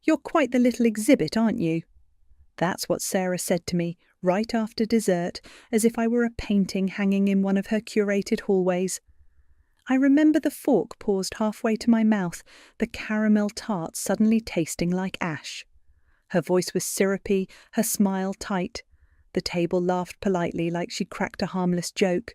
"You're quite the little exhibit, aren't you?" That's what Sarah said to me right after dessert, as if I were a painting hanging in one of her curated hallways. I remember the fork paused halfway to my mouth, the caramel tart suddenly tasting like ash. Her voice was syrupy, her smile tight. The table laughed politely like she'd cracked a harmless joke.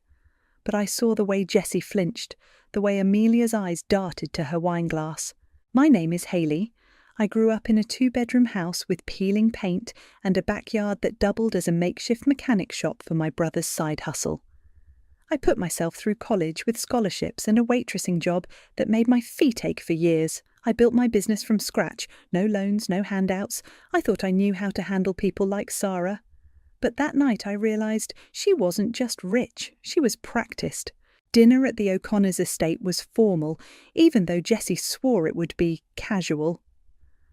But I saw the way Jessie flinched, the way Amelia's eyes darted to her wineglass. "My name is Hayley. I grew up in a 2-bedroom house with peeling paint and a backyard that doubled as a makeshift mechanic shop for my brother's side hustle. I put myself through college with scholarships and a waitressing job that made my feet ache for years. I built my business from scratch, no loans, no handouts. I thought I knew how to handle people like Sarah. But that night I realised she wasn't just rich, she was practised. Dinner at the O'Connors' estate was formal, even though Jessie swore it would be casual.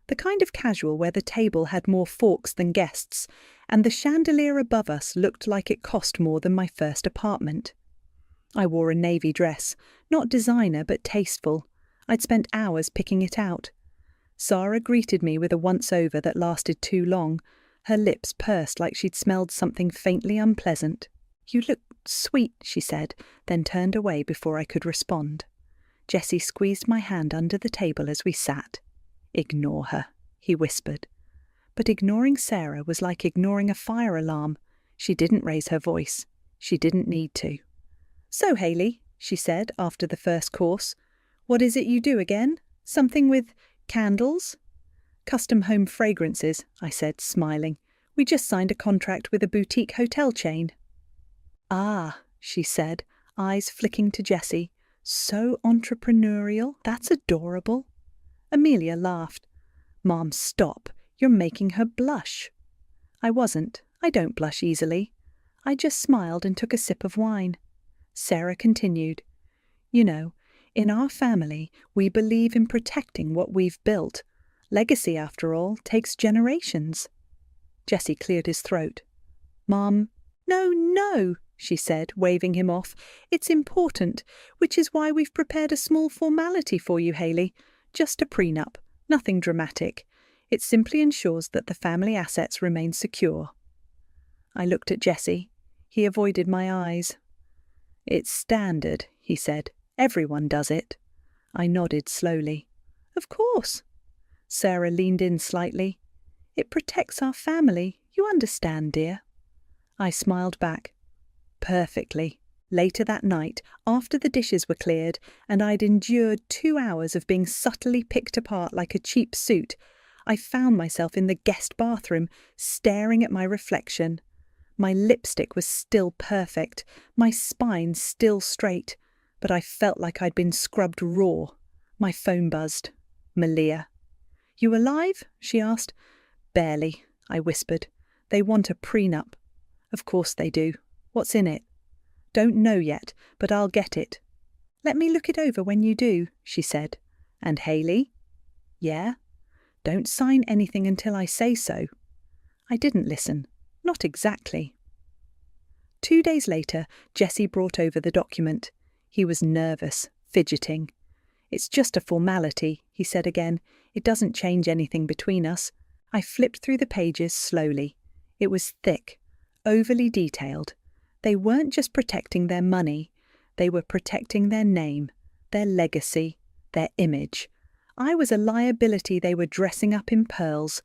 The kind of casual where the table had more forks than guests, and the chandelier above us looked like it cost more than my first apartment. I wore a navy dress, not designer but tasteful. I'd spent hours picking it out. Sarah greeted me with a once-over that lasted too long. Her lips pursed like she'd smelled something faintly unpleasant. "You look sweet," she said, then turned away before I could respond. Jessie squeezed my hand under the table as we sat. "Ignore her," he whispered. But ignoring Sarah was like ignoring a fire alarm. She didn't raise her voice. She didn't need to. "So, Hayley," she said after the first course, "what is it you do again? Something with candles?" "Custom home fragrances," I said, smiling. "We just signed a contract with a boutique hotel chain." "Ah," she said, eyes flicking to Jessie. "So entrepreneurial. That's adorable." Amelia laughed. "Mom, stop. You're making her blush." I wasn't. I don't blush easily. I just smiled and took a sip of wine. Sarah continued. "You know, in our family, we believe in protecting what we've built. Legacy, after all, takes generations." Jessie cleared his throat. "Mom, no," she said, waving him off. "It's important, which is why we've prepared a small formality for you, Hayley. Just a prenup, nothing dramatic. It simply ensures that the family assets remain secure." I looked at Jessie. He avoided my eyes. "It's standard," he said. "Everyone does it." I nodded slowly. "Of course." Sarah leaned in slightly. "It protects our family. You understand, dear." I smiled back. "Perfectly." Later that night, after the dishes were cleared, and I'd endured 2 hours of being subtly picked apart like a cheap suit, I found myself in the guest bathroom, staring at my reflection. My lipstick was still perfect, my spine still straight, but I felt like I'd been scrubbed raw. My phone buzzed. Malia. "You alive?" she asked. "Barely," I whispered. "They want a prenup." "Of course they do. What's in it?" "Don't know yet, but I'll get it." "Let me look it over when you do," she said. "And Hayley?" "Yeah?" "Don't sign anything until I say so." I didn't listen. Not exactly. 2 days later, Jessie brought over the document. He was nervous, fidgeting. "It's just a formality," he said again. "It doesn't change anything between us." I flipped through the pages slowly. It was thick, overly detailed. They weren't just protecting their money. They were protecting their name, their legacy, their image. I was a liability they were dressing up in pearls.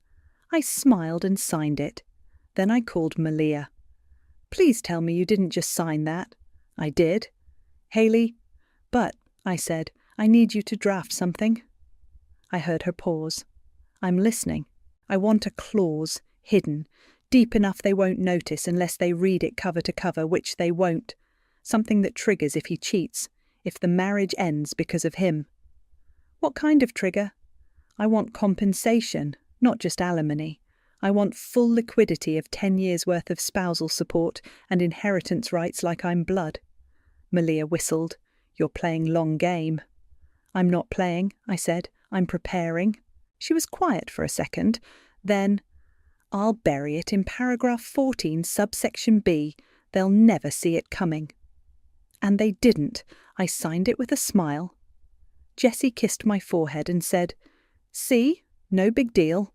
I smiled and signed it. Then I called Malia. "Please tell me you didn't just sign that." "I did." "Hayley, but," I said, "I need you to draft something." I heard her pause. "I'm listening. I want a clause, hidden, deep enough they won't notice unless they read it cover to cover, which they won't. Something that triggers if he cheats, if the marriage ends because of him." "What kind of trigger?" "I want compensation, not just alimony. I want full liquidity of 10 years' worth of spousal support and inheritance rights like I'm blood." Malia whistled. "You're playing long game." "I'm not playing," I said. "I'm preparing." She was quiet for a second. Then, "I'll bury it in paragraph 14, subsection B. They'll never see it coming." And they didn't. I signed it with a smile. Jessie kissed my forehead and said, "See? No big deal.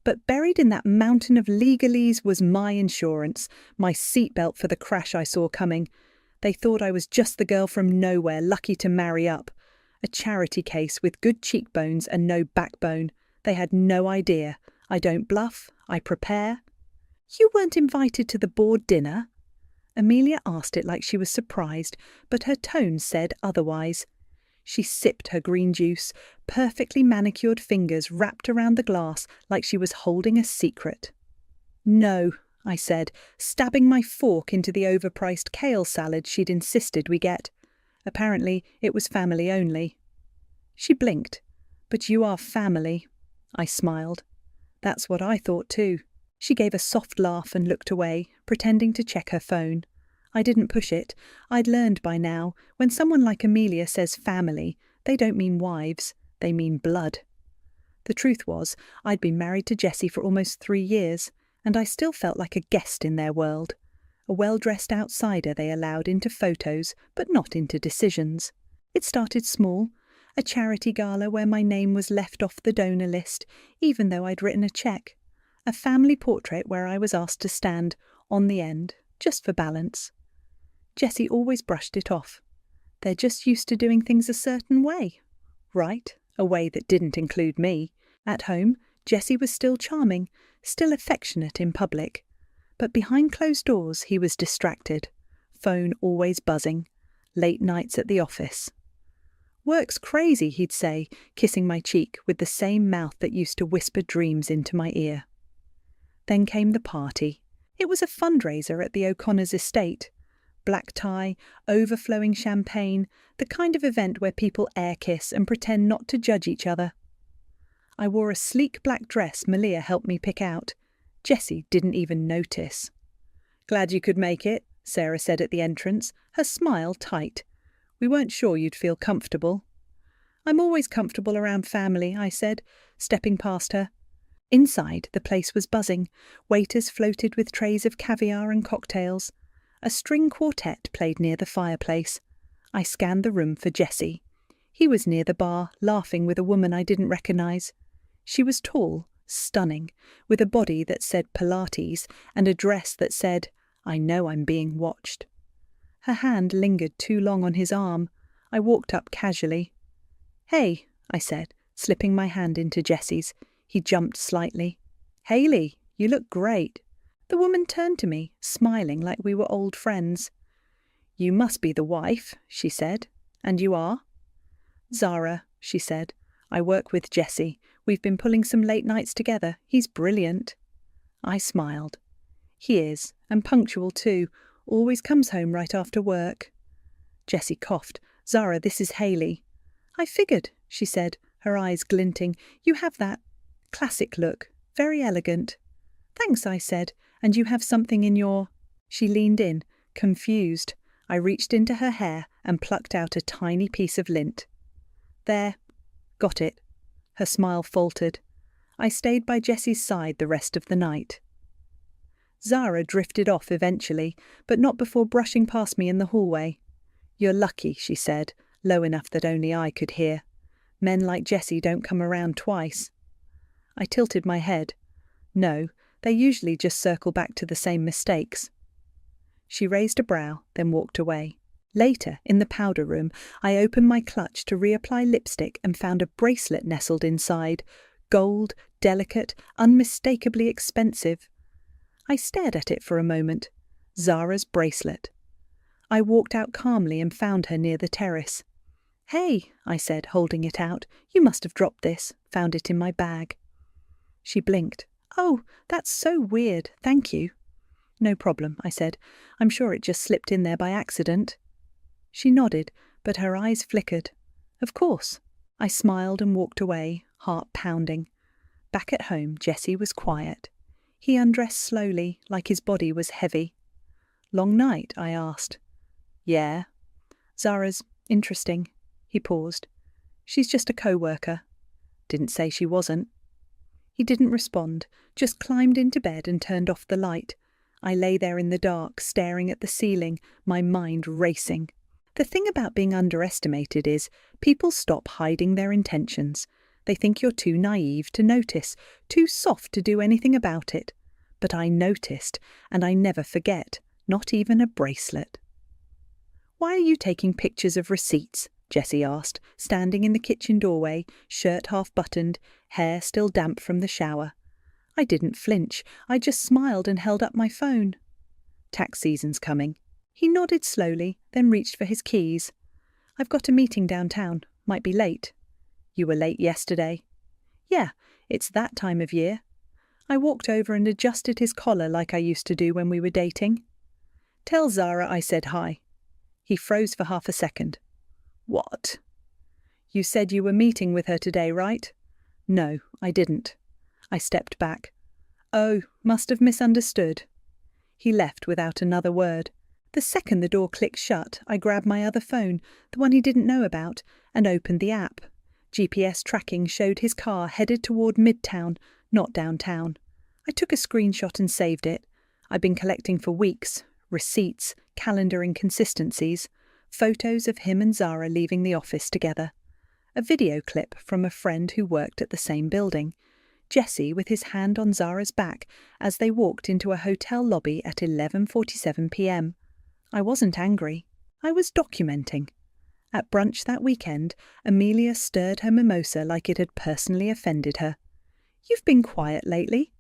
But buried in that mountain of legalese was my insurance, my seatbelt for the crash I saw coming. They thought I was just the girl from nowhere, lucky to marry up. A charity case with good cheekbones and no backbone. They had no idea. I don't bluff, I prepare. You weren't invited to the board dinner? Amelia asked it like she was surprised, but her tone said otherwise. She sipped her green juice, perfectly manicured fingers wrapped around the glass like she was holding a secret. No, I said, stabbing my fork into the overpriced kale salad she'd insisted we get. Apparently, it was family only. She blinked. But you are family. I smiled. That's what I thought too. She gave a soft laugh and looked away, pretending to check her phone. I didn't push it. I'd learned by now, when someone like Amelia says family, they don't mean wives, they mean blood. The truth was, I'd been married to Jessie for almost 3 years, and I still felt like a guest in their world. A well-dressed outsider they allowed into photos, but not into decisions. It started small, a charity gala where my name was left off the donor list, even though I'd written a cheque. A family portrait where I was asked to stand, on the end, just for balance. Jessie always brushed it off. They're just used to doing things a certain way. Right, a way that didn't include me. At home, Jessie was still charming, still affectionate in public. But behind closed doors he was distracted. Phone always buzzing. Late nights at the office. Work's crazy, he'd say, kissing my cheek with the same mouth that used to whisper dreams into my ear. Then came the party. It was a fundraiser at the O'Connor's estate. Black tie, overflowing champagne, the kind of event where people air kiss and pretend not to judge each other. I wore a sleek black dress Malia helped me pick out. Jessie didn't even notice. Glad you could make it, Sarah said at the entrance, her smile tight. We weren't sure you'd feel comfortable. I'm always comfortable around family, I said, stepping past her. Inside, the place was buzzing. Waiters floated with trays of caviar and cocktails. A string quartet played near the fireplace. I scanned the room for Jessie. He was near the bar, laughing with a woman I didn't recognise. She was tall, stunning, with a body that said Pilates and a dress that said, I know I'm being watched. Her hand lingered too long on his arm. I walked up casually. Hey, I said, slipping my hand into Jessie's. He jumped slightly. Hayley, you look great. The woman turned to me, smiling like we were old friends. You must be the wife, she said. And you are? Zara, she said. I work with Jessie. We've been pulling some late nights together. He's brilliant. I smiled. He is, and punctual too. Always comes home right after work. Jessie coughed. Zara, this is Hayley. I figured, she said, her eyes glinting. You have that classic look. Very elegant. Thanks, I said. And you have something in your... She leaned in, confused. I reached into her hair and plucked out a tiny piece of lint. There. Got it. Her smile faltered. I stayed by Jessie's side the rest of the night. Zara drifted off eventually, but not before brushing past me in the hallway. You're lucky, she said, low enough that only I could hear. Men like Jessie don't come around twice. I tilted my head. No, they usually just circle back to the same mistakes. She raised a brow, then walked away. Later, in the powder room, I opened my clutch to reapply lipstick and found a bracelet nestled inside. Gold, delicate, unmistakably expensive. I stared at it for a moment. Zara's bracelet. I walked out calmly and found her near the terrace. Hey, I said, holding it out. You must have dropped this. Found it in my bag. She blinked. Oh, that's so weird. Thank you. No problem, I said. I'm sure it just slipped in there by accident. She nodded, but her eyes flickered. Of course. I smiled and walked away, heart pounding. Back at home, Jessie was quiet. He undressed slowly, like his body was heavy. Long night, I asked. Yeah. Zara's interesting. He paused. She's just a co-worker. Didn't say she wasn't. He didn't respond, just climbed into bed and turned off the light. I lay there in the dark, staring at the ceiling, my mind racing. The thing about being underestimated is people stop hiding their intentions. They think you're too naive to notice, too soft to do anything about it. But I noticed, and I never forget, not even a bracelet. "Why are you taking pictures of receipts?" Jessie asked, standing in the kitchen doorway, shirt half buttoned, hair still damp from the shower. I didn't flinch. I just smiled and held up my phone. "Tax season's coming." He nodded slowly, then reached for his keys. "I've got a meeting downtown. Might be late." "You were late yesterday." "Yeah, it's that time of year." I walked over and adjusted his collar like I used to do when we were dating. "Tell Zara I said hi." He froze for half a second. "What?" "You said you were meeting with her today, right?" "No, I didn't." I stepped back. "Oh, must have misunderstood." He left without another word. The second the door clicked shut, I grabbed my other phone, the one he didn't know about, and opened the app. GPS tracking showed his car headed toward Midtown, not downtown. I took a screenshot and saved it. I'd been collecting for weeks. Receipts, calendar inconsistencies, photos of him and Zara leaving the office together. A video clip from a friend who worked at the same building. Jesse with his hand on Zara's back as they walked into a hotel lobby at 11:47 p.m. I wasn't angry. I was documenting. At brunch that weekend, Amelia stirred her mimosa like it had personally offended her. "You've been quiet lately."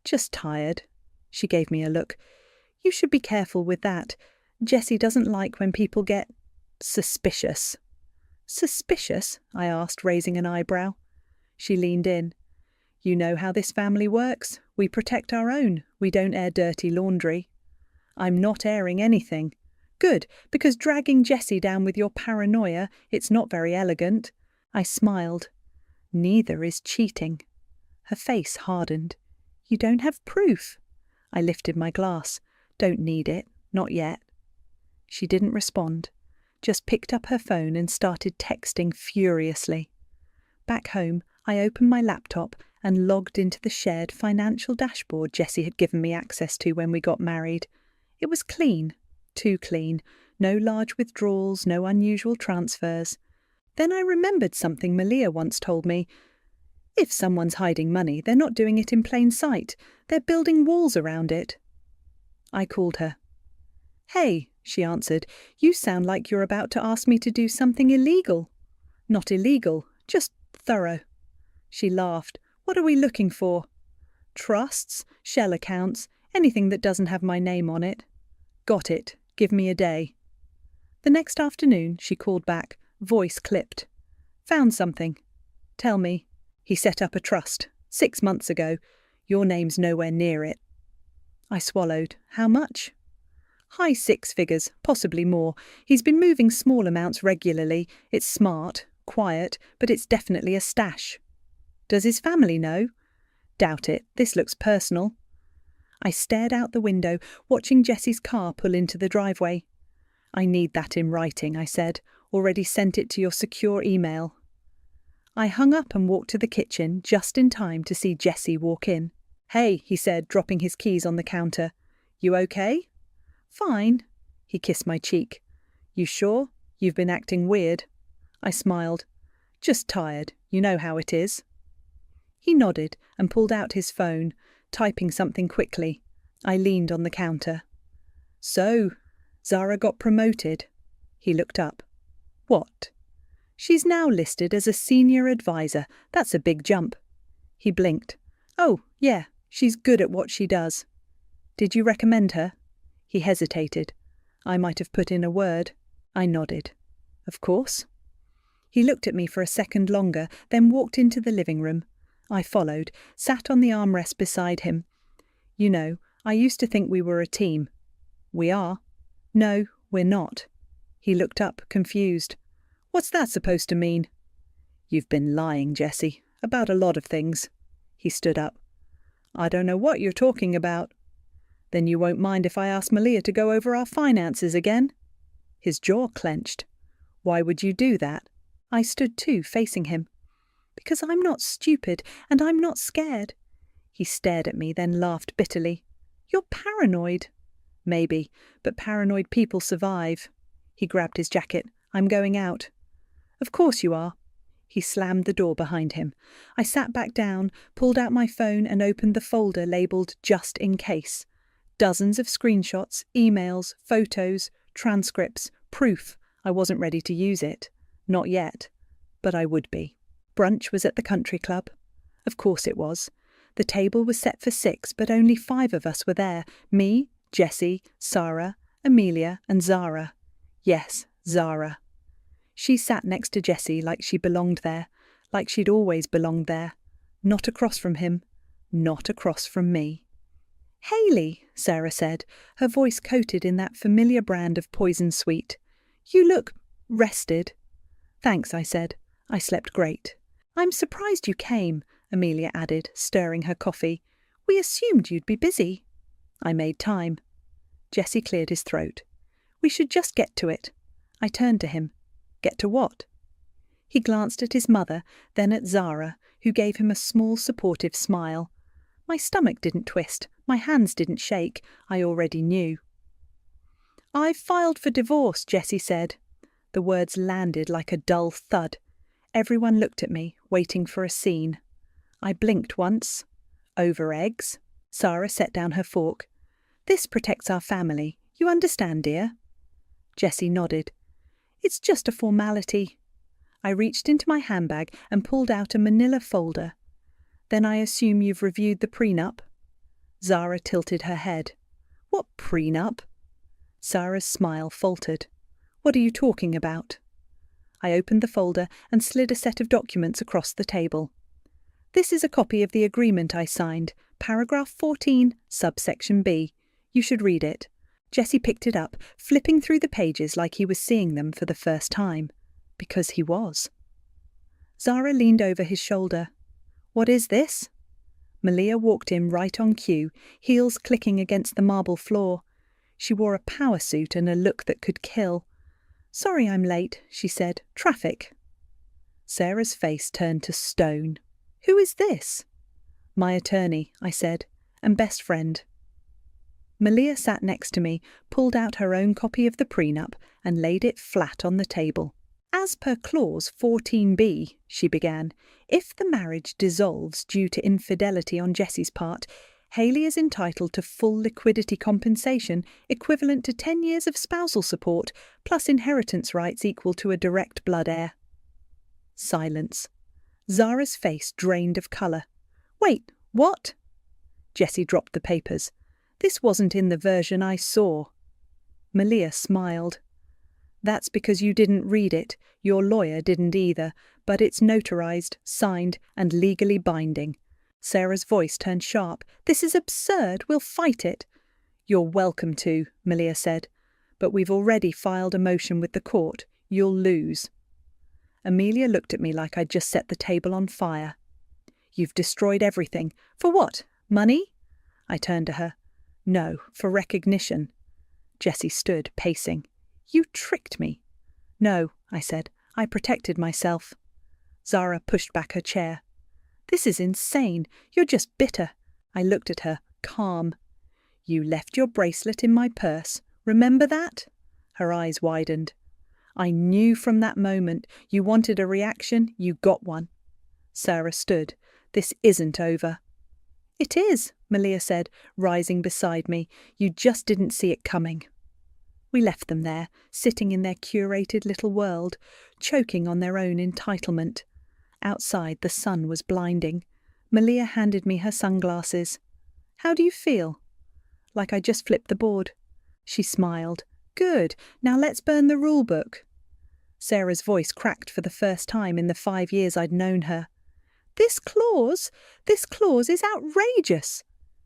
"Just tired." She gave me a look. "You should be careful with that. Jessie doesn't like when people get suspicious." "Suspicious?" I asked, raising an eyebrow. She leaned in. "You know how this family works. We protect our own. We don't air dirty laundry." "I'm not airing anything." "Good, because dragging Jessie down with your paranoia, it's not very elegant." I smiled. "Neither is cheating." Her face hardened. "You don't have proof." I lifted my glass. "Don't need it. Not yet." She didn't respond, just picked up her phone and started texting furiously. Back home, I opened my laptop and logged into the shared financial dashboard Jessie had given me access to when we got married. It was clean. Too clean. No large withdrawals, no unusual transfers. Then I remembered something Malia once told me. If someone's hiding money, they're not doing it in plain sight. They're building walls around it. I called her. "Hey," she answered, "you sound like you're about to ask me to do something illegal." "Not illegal, just thorough." She laughed. "What are we looking for?" "Trusts, shell accounts, anything that doesn't have my name on it." "Got it. Give me a day." The next afternoon, she called back, voice clipped. "Found something." "Tell me." "He set up a trust 6 months ago. Your name's nowhere near it." I swallowed. "How much?" "High 6 figures, possibly more. He's been moving small amounts regularly. It's smart, quiet, but it's definitely a stash." "Does his family know?" "Doubt it. This looks personal." I stared out the window, watching Jessie's car pull into the driveway. "I need that in writing," I said. "Already sent it to your secure email." I hung up and walked to the kitchen just in time to see Jessie walk in. "Hey," he said, dropping his keys on the counter. "You okay?" "Fine." He kissed my cheek. "You sure? You've been acting weird." I smiled. "Just tired. You know how it is." He nodded and pulled out his phone, typing something quickly. I leaned on the counter. "So, Zara got promoted." He looked up. "What?" "She's now listed as a senior advisor. That's a big jump." He blinked. "Oh, yeah, she's good at what she does." "Did you recommend her?" He hesitated. I might have put in a word. I nodded. "Of course." He looked at me for a second longer, then walked into the living room. I followed, sat on the armrest beside him. "You know, I used to think we were a team." "We are." "No, we're not." He looked up, confused. "What's that supposed to mean?" "You've been lying, Jessie, about a lot of things." He stood up. "I don't know what you're talking about." "Then you won't mind if I ask Malia to go over our finances again?" His jaw clenched. "Why would you do that?" I stood too, facing him. "Because I'm not stupid, and I'm not scared." He stared at me, then laughed bitterly. "You're paranoid." "Maybe, but paranoid people survive." He grabbed his jacket. "I'm going out." "Of course you are." He slammed the door behind him. I sat back down, pulled out my phone and opened the folder labelled Just in Case. Dozens of screenshots, emails, photos, transcripts, proof. I wasn't ready to use it. Not yet. But I would be. Brunch was at the country club. Of course it was. The table was set for 6, but only 5 of us were there. Me, Jessie, Sarah, Amelia and Zara. Yes, Zara. She sat next to Jessie like she belonged there, like she'd always belonged there. Not across from him, not across from me. "Hayley," Sarah said, her voice coated in that familiar brand of poison sweet. "You look rested." "Thanks," I said. "I slept great." "I'm surprised you came," Amelia added, stirring her coffee. "We assumed you'd be busy." I made time. Jessie cleared his throat. "We should just get to it." I turned to him. "Get to what?" He glanced at his mother, then at Zara, who gave him a small supportive smile. My stomach didn't twist, my hands didn't shake, I already knew. "I've filed for divorce," Jessie said. The words landed like a dull thud. Everyone looked at me, waiting for a scene. I blinked once. "Over eggs?" Sarah set down her fork. "This protects our family. You understand, dear?" Jessie nodded. "It's just a formality." I reached into my handbag and pulled out a manila folder. "Then I assume you've reviewed the prenup?" Zara tilted her head. "What prenup?" Sarah's smile faltered. "What are you talking about?" I opened the folder and slid a set of documents across the table. "This is a copy of the agreement I signed, paragraph 14, subsection B. You should read it." Jessie picked it up, flipping through the pages like he was seeing them for the first time. Because he was. Zara leaned over his shoulder. "What is this?" Malia walked in right on cue, heels clicking against the marble floor. She wore a power suit and a look that could kill. "Sorry I'm late," she said. "Traffic." Sarah's face turned to stone. "Who is this?" "My attorney," I said, "and best friend." Malia sat next to me, pulled out her own copy of the prenup and laid it flat on the table. "As per clause 14b, she began, "if the marriage dissolves due to infidelity on Jessie's part, Hayley is entitled to full liquidity compensation equivalent to 10 years of spousal support plus inheritance rights equal to a direct blood heir." Silence. Zara's face drained of colour. "Wait, what?" Jessie dropped the papers. "This wasn't in the version I saw." Malia smiled. "That's because you didn't read it. Your lawyer didn't either, but it's notarized, signed, and legally binding." Sarah's voice turned sharp. "This is absurd. We'll fight it." "You're welcome to," Malia said. "But we've already filed a motion with the court. You'll lose." Amelia looked at me like I'd just set the table on fire. "You've destroyed everything. For what? Money?" I turned to her. "No, for recognition." Jessie stood, pacing. "You tricked me." "No," I said. "I protected myself." Zara pushed back her chair. "This is insane. You're just bitter." I looked at her, calm. "You left your bracelet in my purse. Remember that?" Her eyes widened. "I knew from that moment. You wanted a reaction, you got one." Sarah stood. "This isn't over." "It is," Malia said, rising beside me. "You just didn't see it coming." We left them there, sitting in their curated little world, choking on their own entitlement. Outside, the sun was blinding. Malia handed me her sunglasses. "How do you feel?" "Like I just flipped the board." She smiled. "Good. Now let's burn the rule book." Sarah's voice cracked for the first time in the 5 years I'd known her. This clause is outrageous."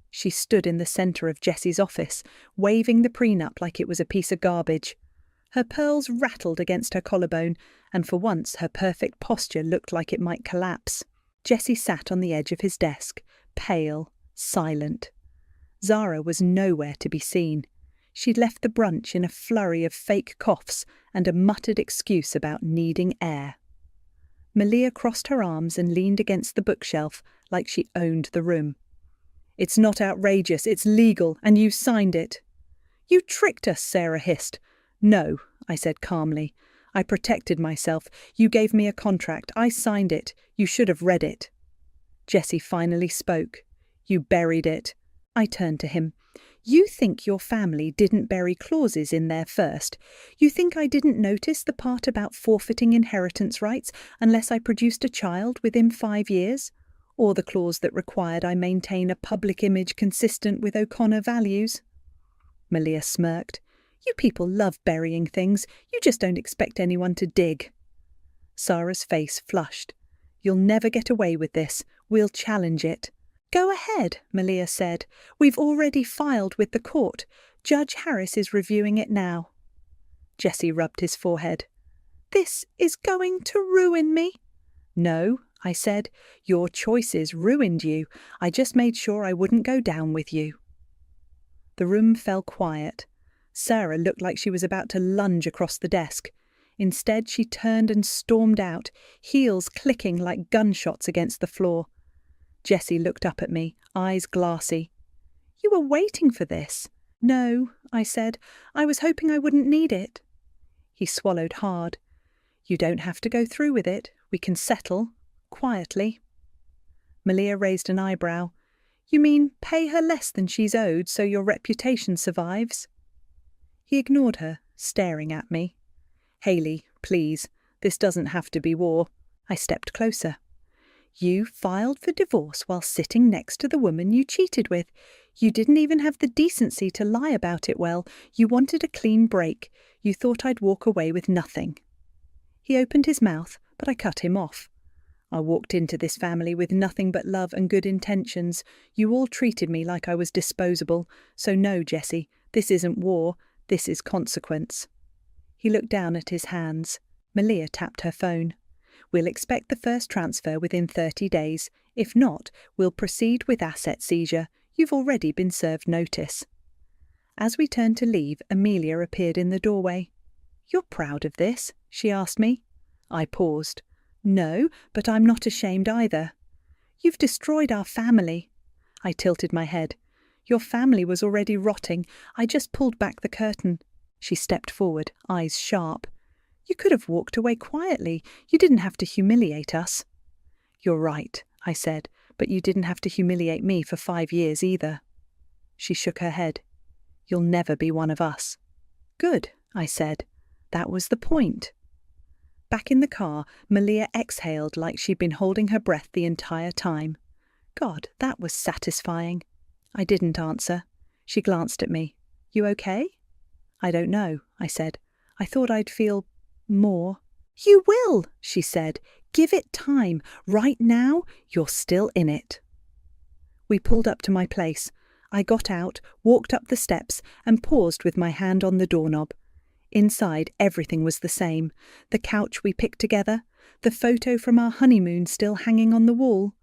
She stood in the centre of Jessie's office, waving the prenup like it was a piece of garbage. Her pearls rattled against her collarbone, and for once her perfect posture looked like it might collapse. Jessie sat on the edge of his desk, pale, silent. Zara was nowhere to be seen. She'd left the brunch in a flurry of fake coughs and a muttered excuse about needing air. Malia crossed her arms and leaned against the bookshelf like she owned the room. "It's not outrageous, it's legal, and you signed it." "You tricked us," Sarah hissed. "No," I said calmly. I protected myself. You gave me a contract. I signed it. You should have read it. Jessie finally spoke. You buried it. I turned to him. You think your family didn't bury clauses in there first? You think I didn't notice the part about forfeiting inheritance rights unless I produced a child within 5 years? Or the clause that required I maintain a public image consistent with O'Connor values? Malia smirked. You people love burying things. You just don't expect anyone to dig. Sarah's face flushed. You'll never get away with this. We'll challenge it. Go ahead, Malia said. We've already filed with the court. Judge Harris is reviewing it now. Jessie rubbed his forehead. This is going to ruin me. No, I said. Your choices ruined you. I just made sure I wouldn't go down with you. The room fell quiet. Sarah looked like she was about to lunge across the desk. Instead, she turned and stormed out, heels clicking like gunshots against the floor. Jessie looked up at me, eyes glassy. You were waiting for this. No, I said. I was hoping I wouldn't need it. He swallowed hard. You don't have to go through with it. We can settle, quietly. Malia raised an eyebrow. You mean pay her less than she's owed so your reputation survives? He ignored her, staring at me. Hayley, please, this doesn't have to be war. I stepped closer. You filed for divorce while sitting next to the woman you cheated with. You didn't even have the decency to lie about it well. You wanted a clean break. You thought I'd walk away with nothing. He opened his mouth, but I cut him off. I walked into this family with nothing but love and good intentions. You all treated me like I was disposable. So no, Jessie, this isn't war. This is consequence. He looked down at his hands. Malia tapped her phone. We'll expect the first transfer within 30 days. If not, we'll proceed with asset seizure. You've already been served notice. As we turned to leave, Amelia appeared in the doorway. You're proud of this? She asked me. I paused. No, but I'm not ashamed either. You've destroyed our family. I tilted my head. Your family was already rotting. I just pulled back the curtain. She stepped forward, eyes sharp. You could have walked away quietly. You didn't have to humiliate us. You're right, I said, but you didn't have to humiliate me for 5 years either. She shook her head. You'll never be one of us. Good, I said. That was the point. Back in the car, Malia exhaled like she'd been holding her breath the entire time. God, that was satisfying. I didn't answer. She glanced at me. You okay? I don't know, I said. I thought I'd feel more. You will, she said. Give it time. Right now, you're still in it. We pulled up to my place. I got out, walked up the steps, and paused with my hand on the doorknob. Inside, everything was the same. The couch we picked together, the photo from our honeymoon still hanging on the wall,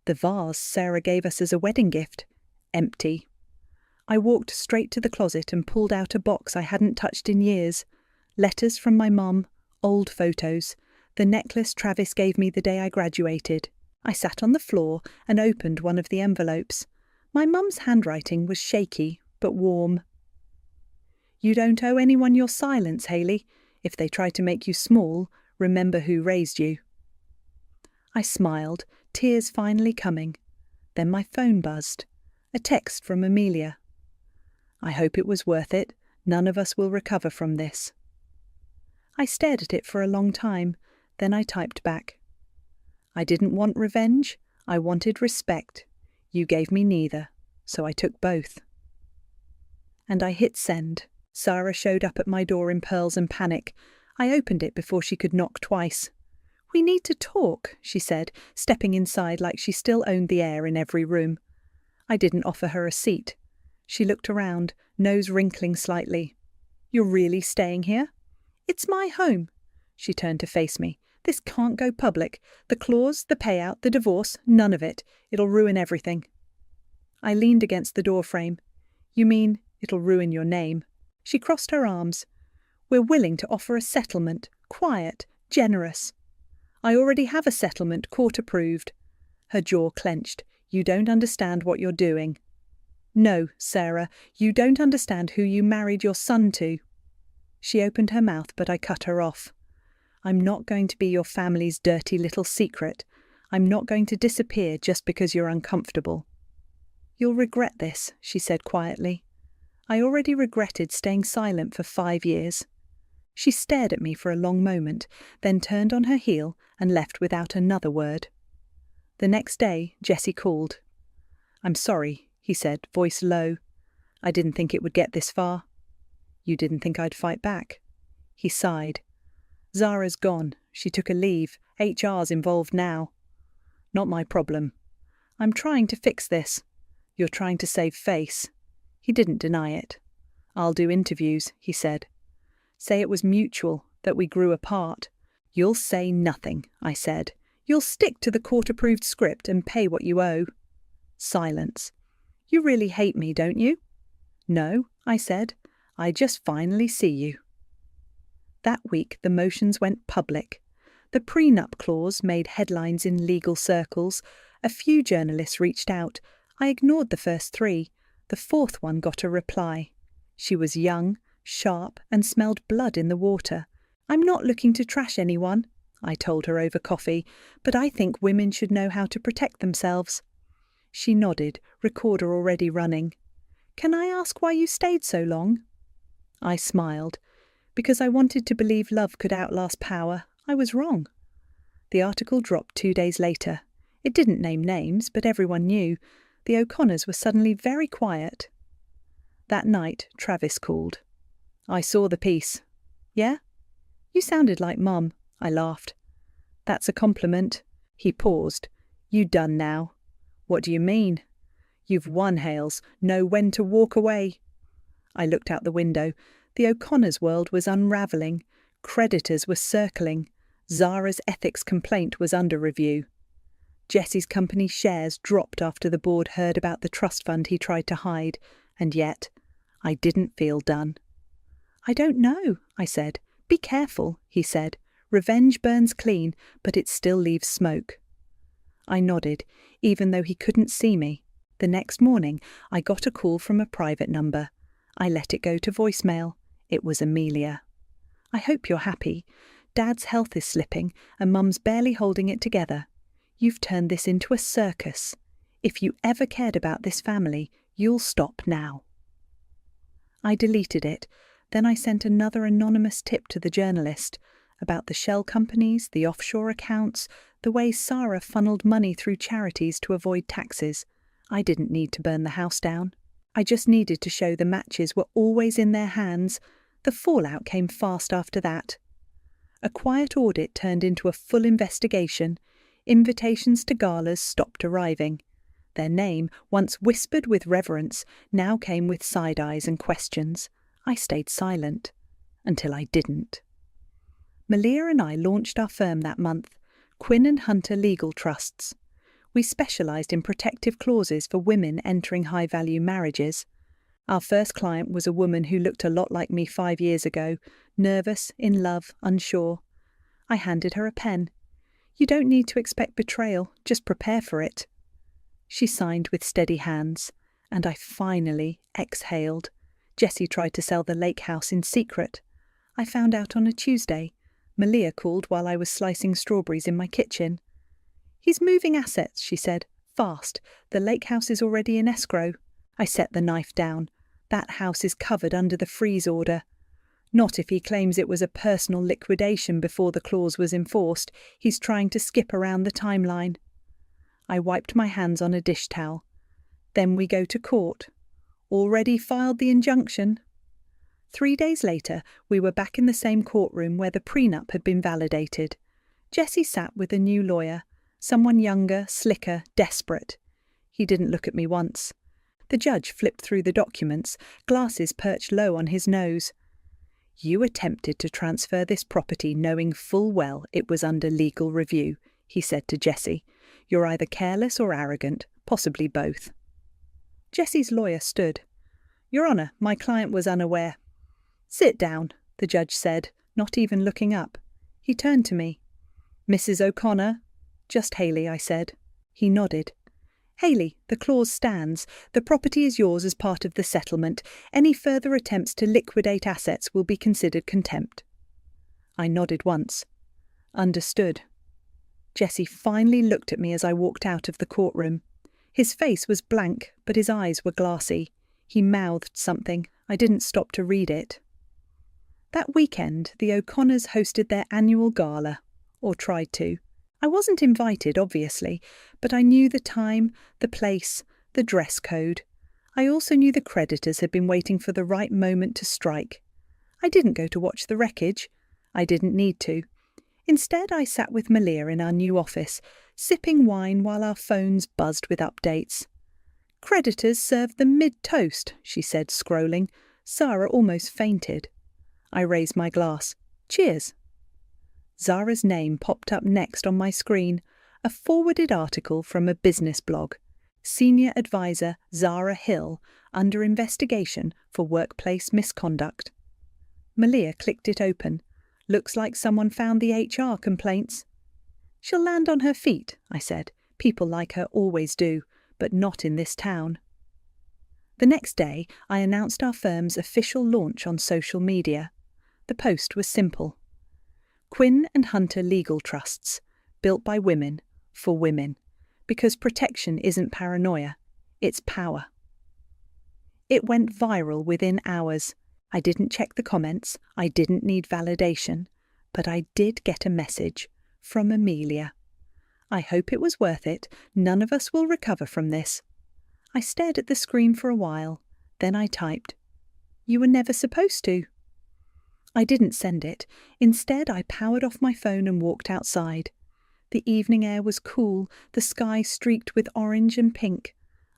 the vase Sarah gave us as a wedding gift. Empty. I walked straight to the closet and pulled out a box I hadn't touched in years. Letters from my mum, old photos, the necklace Travis gave me the day I graduated. I sat on the floor and opened one of the envelopes. My mum's handwriting was shaky, but warm. You don't owe anyone your silence, Hayley. If they try to make you small, remember who raised you. I smiled, tears finally coming. Then my phone buzzed. A text from Amelia. I hope it was worth it. None of us will recover from this. I stared at it for a long time. Then I typed back. I didn't want revenge. I wanted respect. You gave me neither, so I took both. And I hit send. Sarah showed up at my door in pearls and panic. I opened it before she could knock twice. We need to talk, she said, stepping inside like she still owned the air in every room. I didn't offer her a seat. She looked around, nose wrinkling slightly. You're really staying here? It's my home. She turned to face me. This can't go public. The clause, the payout, the divorce, none of it. It'll ruin everything. I leaned against the doorframe. You mean it'll ruin your name? She crossed her arms. We're willing to offer a settlement, quiet, generous. I already have a settlement, court approved. Her jaw clenched. You don't understand what you're doing. No, Sarah, you don't understand who you married your son to. She opened her mouth, but I cut her off. I'm not going to be your family's dirty little secret. I'm not going to disappear just because you're uncomfortable." "You'll regret this," she said quietly. I already regretted staying silent for 5 years. She stared at me for a long moment, then turned on her heel and left without another word. The next day, Jesse called. "I'm sorry," he said, voice low. "I didn't think it would get this far." "You didn't think I'd fight back?" He sighed. "Zara's gone. She took a leave. HR's involved now." "Not my problem. I'm trying to fix this." "You're trying to save face." He didn't deny it. "I'll do interviews," he said. "Say it was mutual, that we grew apart." "You'll say nothing," I said. "You'll stick to the court-approved script and pay what you owe." Silence. "You really hate me, don't you?" "No," I said. "I just finally see you." That week the motions went public. The prenup clause made headlines in legal circles. A few journalists reached out. I ignored the first 3. The 4th one got a reply. She was young, sharp, and smelled blood in the water. "I'm not looking to trash anyone," I told her over coffee, "but I think women should know how to protect themselves." She nodded, recorder already running. "Can I ask why you stayed so long?" I smiled. "Because I wanted to believe love could outlast power. I was wrong." The article dropped 2 days later. It didn't name names, but everyone knew. The O'Connors were suddenly very quiet. That night, Travis called. "I saw the piece." "Yeah?" "You sounded like Mum." I laughed. "That's a compliment." He paused. "You done now?" "What do you mean?" "You've won, Hales. Know when to walk away." I looked out the window. The O'Connors' world was unravelling. Creditors were circling. Zara's ethics complaint was under review. Jesse's company shares dropped after the board heard about the trust fund he tried to hide, and yet I didn't feel done. "I don't know," I said. "Be careful," he said. "Revenge burns clean, but it still leaves smoke." I nodded, even though he couldn't see me. The next morning, I got a call from a private number. I let it go to voicemail. It was Amelia. "I hope you're happy. Dad's health is slipping, and Mum's barely holding it together. You've turned this into a circus. If you ever cared about this family, you'll stop now." I deleted it. Then I sent another anonymous tip to the journalist about the shell companies, the offshore accounts, the way Sarah funneled money through charities to avoid taxes. I didn't need to burn the house down. I just needed to show the matches were always in their hands. The fallout came fast after that. A quiet audit turned into a full investigation. Invitations to galas stopped arriving. Their name, once whispered with reverence, now came with side eyes and questions. I stayed silent. Until I didn't. Malia and I launched our firm that month, Quinn and Hunter Legal Trusts. We specialised in protective clauses for women entering high-value marriages. Our first client was a woman who looked a lot like me 5 years ago, nervous, in love, unsure. I handed her a pen. "You don't need to expect betrayal, just prepare for it." She signed with steady hands, and I finally exhaled. Jessie tried to sell the lake house in secret. I found out on a Tuesday. Malia called while I was slicing strawberries in my kitchen. "He's moving assets," she said. "Fast. The lake house is already in escrow." I set the knife down. "That house is covered under the freeze order." "Not if he claims it was a personal liquidation before the clause was enforced. He's trying to skip around the timeline." I wiped my hands on a dish towel. "Then we go to court." "Already filed the injunction." 3 days later, we were back in the same courtroom where the prenup had been validated. Jessie sat with a new lawyer, someone younger, slicker, desperate. He didn't look at me once. The judge flipped through the documents, glasses perched low on his nose. "You attempted to transfer this property knowing full well it was under legal review," he said to Jessie. "You're either careless or arrogant, possibly both." Jessie's lawyer stood. "Your Honour, my client was unaware." "Sit down," the judge said, not even looking up. He turned to me. "Mrs. O'Connor?" "Just Hayley," I said. He nodded. "Hayley, the clause stands. The property is yours as part of the settlement. Any further attempts to liquidate assets will be considered contempt." I nodded once. Understood. Jesse finally looked at me as I walked out of the courtroom. His face was blank, but his eyes were glassy. He mouthed something. I didn't stop to read it. That weekend, the O'Connors hosted their annual gala, or tried to. I wasn't invited, obviously, but I knew the time, the place, the dress code. I also knew the creditors had been waiting for the right moment to strike. I didn't go to watch the wreckage. I didn't need to. Instead, I sat with Malia in our new office, sipping wine while our phones buzzed with updates. Creditors served them mid-toast, she said, scrolling. Zara almost fainted. I raised my glass. Cheers. Zara's name popped up next on my screen, a forwarded article from a business blog. Senior Advisor Zara Hill under investigation for workplace misconduct. Malia clicked it open. Looks like someone found the HR complaints. She'll land on her feet, I said. People like her always do, but not in this town. The next day, I announced our firm's official launch on social media. The post was simple. Quinn and Hunter Legal Trusts, built by women, for women, because protection isn't paranoia, it's power. It went viral within hours. I didn't check the comments, I didn't need validation, but I did get a message from Amelia. I hope it was worth it. None of us will recover from this. I stared at the screen for a while, then I typed, "You were never supposed to." I didn't send it. Instead, I powered off my phone and walked outside. The evening air was cool, the sky streaked with orange and pink.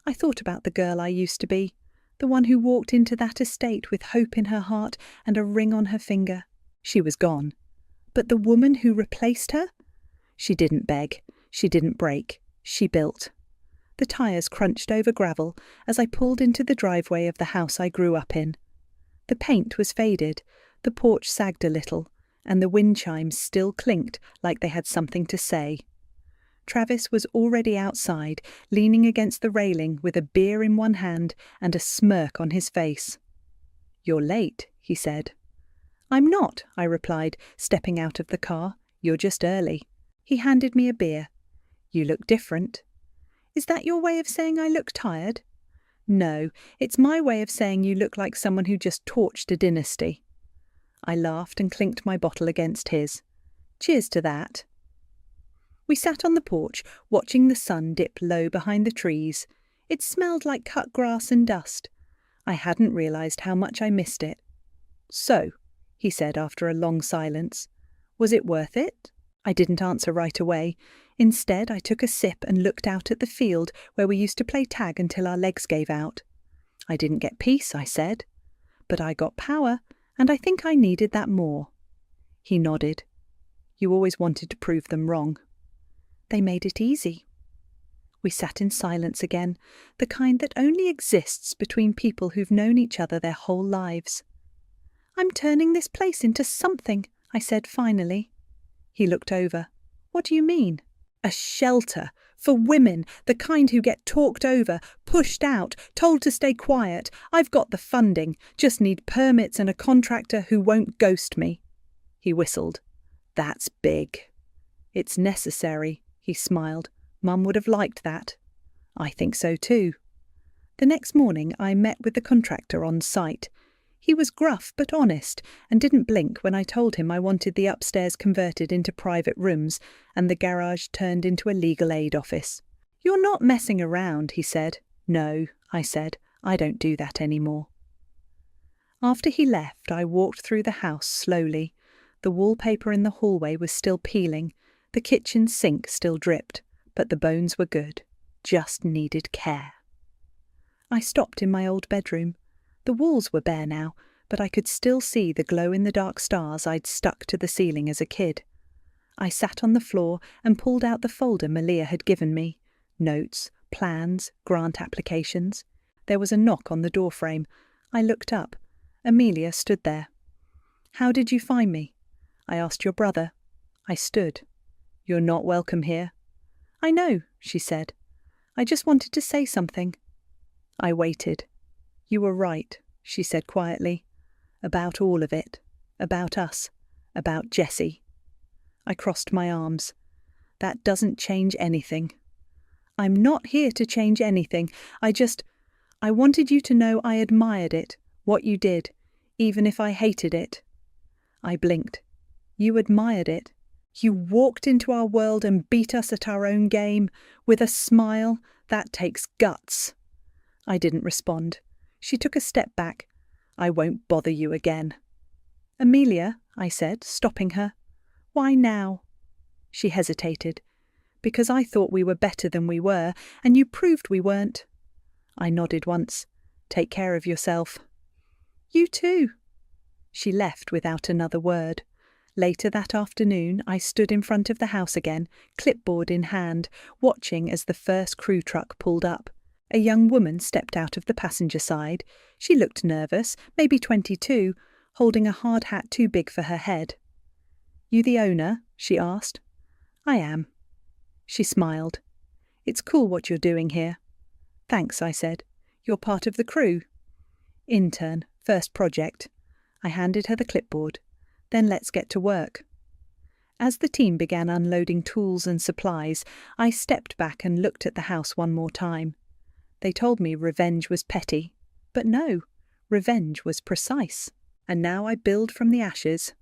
I thought about the girl I used to be, the one who walked into that estate with hope in her heart and a ring on her finger. She was gone. But the woman who replaced her? She didn't beg. She didn't break. She built. The tyres crunched over gravel as I pulled into the driveway of the house I grew up in. The paint was faded, the porch sagged a little, and the wind chimes still clinked like they had something to say. Travis was already outside, leaning against the railing with a beer in one hand and a smirk on his face. "You're late," he said. "I'm not," I replied, stepping out of the car. "You're just early." He handed me a beer. "You look different." "Is that your way of saying I look tired?" "No, it's my way of saying you look like someone who just torched a dynasty." I laughed and clinked my bottle against his. "Cheers to that." We sat on the porch, watching the sun dip low behind the trees. It smelled like cut grass and dust. I hadn't realised how much I missed it. "So," he said after a long silence, "was it worth it?" I didn't answer right away. Instead, I took a sip and looked out at the field where we used to play tag until our legs gave out. "I didn't get peace," I said, "but I got power, and I think I needed that more." He nodded. "You always wanted to prove them wrong." "They made it easy." We sat in silence again, the kind that only exists between people who've known each other their whole lives. "I'm turning this place into something," I said finally. He looked over. "What do you mean?" "A shelter for women, the kind who get talked over, pushed out, told to stay quiet. I've got the funding, just need permits and a contractor who won't ghost me." He whistled. "That's big." "It's necessary," he smiled. "Mum would have liked that." "I think so too." The next morning I met with the contractor on site. He was gruff but honest and didn't blink when I told him I wanted the upstairs converted into private rooms and the garage turned into a legal aid office. "You're not messing around," he said. "No," I said. "I don't do that anymore." After he left, I walked through the house slowly. The wallpaper in the hallway was still peeling. The kitchen sink still dripped, but the bones were good. Just needed care. I stopped in my old bedroom. The walls were bare now, but I could still see the glow-in-the-dark stars I'd stuck to the ceiling as a kid. I sat on the floor and pulled out the folder Malia had given me. Notes, plans, grant applications. There was a knock on the doorframe. I looked up. Amelia stood there. "How did you find me?" "I asked your brother." I stood. "You're not welcome here." "I know," she said. "I just wanted to say something." I waited. "You were right," she said quietly. "About all of it. About us. About Jessie." I crossed my arms. That doesn't change anything. I'm not here to change anything. I wanted you to know I admired it, what you did, even if I hated it. I blinked. You admired it. You walked into our world and beat us at our own game, with a smile. That takes guts. I didn't respond. She took a step back. I won't bother you again. Amelia, I said, stopping her. Why now? She hesitated. Because I thought we were better than we were, and you proved we weren't. I nodded once. Take care of yourself. You too. She left without another word. Later that afternoon, I stood in front of the house again, clipboard in hand, watching as the first crew truck pulled up. A young woman stepped out of the passenger side. She looked nervous, maybe 22, holding a hard hat too big for her head. You the owner? She asked. I am. She smiled. It's cool what you're doing here. Thanks, I said. You're part of the crew. Intern, first project. I handed her the clipboard. Then let's get to work. As the team began unloading tools and supplies, I stepped back and looked at the house one more time. They told me revenge was petty. But no, revenge was precise. And now I build from the ashes.